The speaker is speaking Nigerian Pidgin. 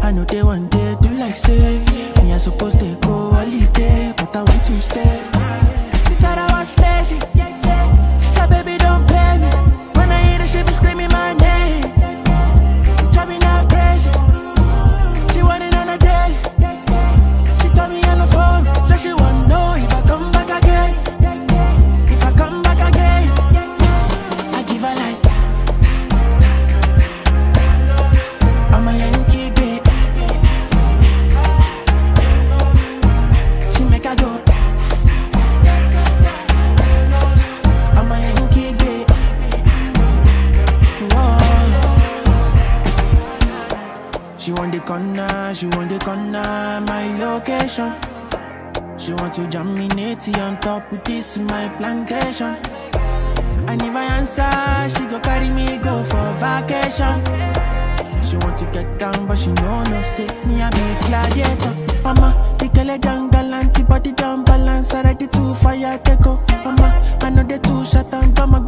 I know they one day do like say me I supposed to go holiday, but I want to stay. She thought I was lazy. She said, baby, don't play me. When I hear the she be screaming my name. Drive me not crazy. She want it on a daily. She got me on the phone. Said she wanna know if I come back again. If I come back again, I give her like I'm a Yankee girl. She make her go. I'm a Yankee girl. Whoa. She want the corner, my location. She want to jam me natty on top with this in my plantation. And if I answer, she go carry me go for vacation. She want to get down, but she know no say me I be gladiator. Mama, the girl down galanty, body down balance, I ready to fire take go. Mama, I know they too shut down, grandma,